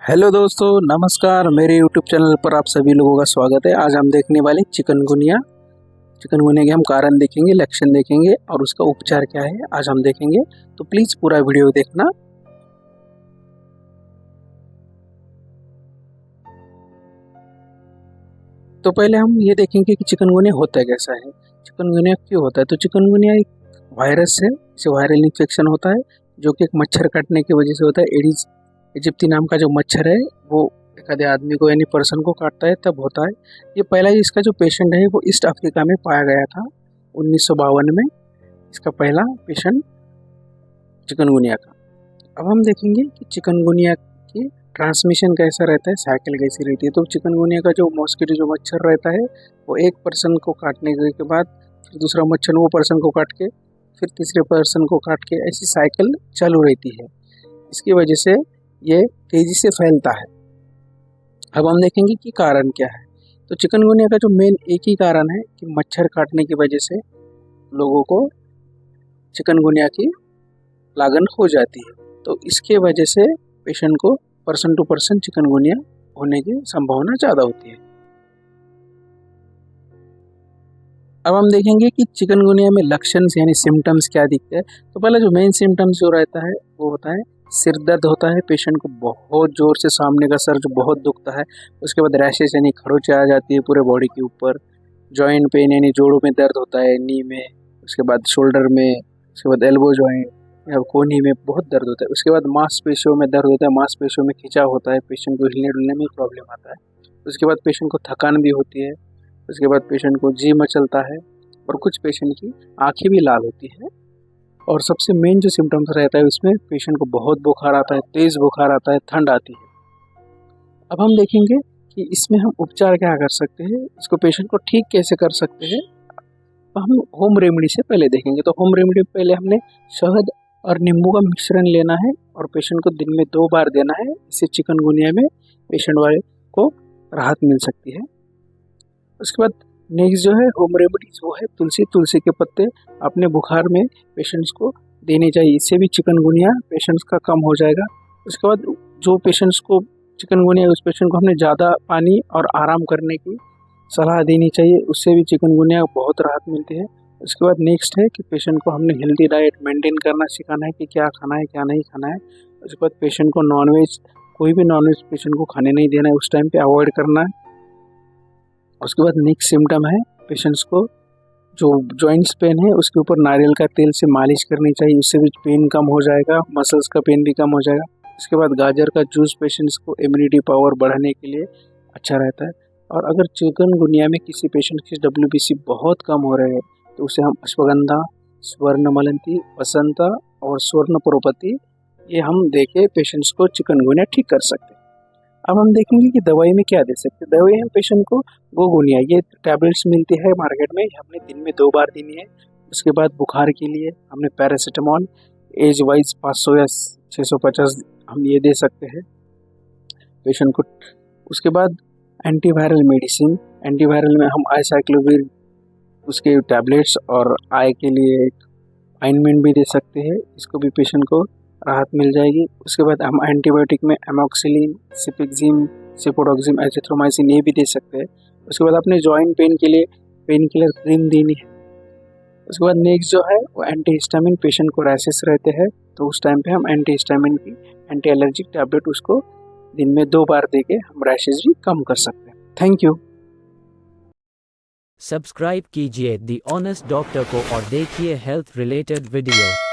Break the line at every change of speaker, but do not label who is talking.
Hello दोस्तों, नमस्कार। मेरे यूट्यूब चैनल पर आप सभी लोगों का स्वागत है। आज हम देखने वाले चिकनगुनिया के हम कारण देखेंगे, लक्षण देखेंगे और उसका उपचार क्या है आज हम देखेंगे। तो प्लीज़ पूरा वीडियो देखना। तो पहले हम ये देखेंगे कि चिकनगुनिया होता कैसा है, चिकनगुनिया क्यों होता है। तो चिकनगुनिया एक वायरस है, इसे वायरल इन्फेक्शन होता है जो कि एक मच्छर काटने की वजह से होता है। एडिस इजिप्टी नाम का जो मच्छर है वो एक आधे आदमी को यानी पर्सन को काटता है तब होता है। ये पहला इसका जो पेशेंट है वो ईस्ट अफ्रीका में पाया गया था 1952 में, इसका पहला पेशेंट चिकनगुनिया का। अब हम देखेंगे कि चिकनगुनिया की ट्रांसमिशन कैसा रहता है, साइकिल कैसी रहती है। तो चिकनगुनिया का जो मॉस्किटो जो मच्छर रहता है वो एक पर्सन को काटने के बाद फिर दूसरा मच्छर वो पर्सन को काट के फिर तीसरे पर्सन को काट के ऐसी साइकिल चालू रहती है। इसकी वजह से ये तेज़ी से फैलता है। अब हम देखेंगे कि कारण क्या है। तो चिकनगुनिया का जो मेन एक ही कारण है कि मच्छर काटने की वजह से लोगों को चिकनगुनिया की लागन हो जाती है। तो इसके वजह से पेशेंट को पर्सन टू पर्सन चिकनगुनिया होने की संभावना ज़्यादा होती है। अब हम देखेंगे कि चिकनगुनिया में लक्षण यानी सिम्टम्स क्या दिखते हैं। तो पहला जो मेन सिम्टम्स जो रहता है वो होता है सिर दर्द होता है, पेशेंट को बहुत ज़ोर से सामने का सर जो बहुत दुखता है। उसके बाद रैशेस यानी खरोंच आ जाती है पूरे बॉडी के ऊपर। जॉइंट पेन यानी जोड़ों में दर्द होता है, नी में, उसके बाद शोल्डर में, उसके बाद एल्बो जॉइंट या कोहनी में बहुत दर्द होता है। उसके बाद मांसपेशियों में दर्द होता है, मांसपेशियों में खिंचाव होता है, पेशेंट को हिलने डुलने में प्रॉब्लम आता है। उसके बाद पेशेंट को थकान भी होती है। उसके बाद पेशेंट को जी मचलता है और कुछ पेशेंट की आँखें भी लाल होती है। और सबसे मेन जो सिम्टम्स रहता है उसमें पेशेंट को बहुत बुखार आता है, तेज़ बुखार आता है, ठंड आती है। अब हम देखेंगे कि इसमें हम उपचार क्या कर सकते हैं, इसको पेशेंट को ठीक कैसे कर सकते हैं। तो हम होम रेमेडी से पहले देखेंगे। तो होम रेमेडी पहले हमने शहद और नींबू का मिश्रण लेना है और पेशेंट को दिन में 2 बार देना है। इससे चिकनगुनिया में पेशेंट वाले को राहत मिल सकती है। उसके बाद नेक्स्ट जो है होम रेमेडीज वो है तुलसी के पत्ते अपने बुखार में पेशेंट्स को देने चाहिए। इससे भी चिकनगुनिया पेशेंट्स का कम हो जाएगा। उसके बाद जो पेशेंट्स को चिकनगुनिया उस पेशेंट को हमने ज़्यादा पानी और आराम करने की सलाह देनी चाहिए, उससे भी चिकनगुनिया बहुत राहत मिलती है। उसके बाद नेक्स्ट है कि पेशेंट को हमने हेल्दी डाइट मेंटेन करना सिखाना है कि क्या खाना है क्या नहीं खाना है। उसके बाद पेशेंट को नॉनवेज कोई भी नॉनवेज पेशेंट को खाने नहीं देना है, उस टाइम पे अवॉइड करना है। उसके बाद नेक्स्ट सिम्टम है पेशेंट्स को जो जॉइंट्स पेन है उसके ऊपर नारियल का तेल से मालिश करनी चाहिए, उससे भी पेन कम हो जाएगा, मसल्स का पेन भी कम हो जाएगा। उसके बाद गाजर का जूस पेशेंट्स को इम्यूनिटी पावर बढ़ाने के लिए अच्छा रहता है। और अगर चिकनगुनिया में किसी पेशेंट की WBC बहुत कम हो रहे हैं तो उसे हम अश्वगंधा, स्वर्णमलंती, वसंता और स्वर्णप्रोपति ये हम देके पेशेंट्स को चिकनगुनिया ठीक कर सकते हैं। अब हम देखेंगे कि दवाई में क्या दे सकते हैं। दवाई हम पेशेंट को गोगोनिया ये टैबलेट्स मिलती है मार्केट में, हमने दिन में 2 बार देनी है। उसके बाद बुखार के लिए हमने पैरासीटामॉल एज वाइज 500 या 650 हम ये दे सकते हैं पेशेंट को। उसके बाद एंटीवायरल मेडिसिन, एंटीवायरल में हम आइसाइक्लोविर उसके टैबलेट्स और आई के लिए एक ऑइंटमेंट भी दे सकते हैं, इसको भी पेशेंट को राहत मिल जाएगी। उसके बाद हम एंटीबायोटिक में एमोक्सिलिन, सिपिक्जिम, सिपोडोक्सिम, एजिथ्रोमाइसिन ये भी दे सकते हैं। उसके बाद अपने जॉइंट पेन के लिए पेन किलर क्रीम देनी है। उसके बाद नेक्स्ट जो है वो एंटीहिस्टामिन, पेशेंट को रैशेस रहते हैं तो उस टाइम पे हम एंटीहिस्टामिन की एंटी एलर्जिक टैबलेट उसको दिन में 2 बार दे के हम रैशेस भी कम कर सकते हैं। Thank you.
सब्सक्राइब कीजिए दी ऑनेस्ट डॉक्टर को और देखिए हेल्थ रिलेटेड वीडियो।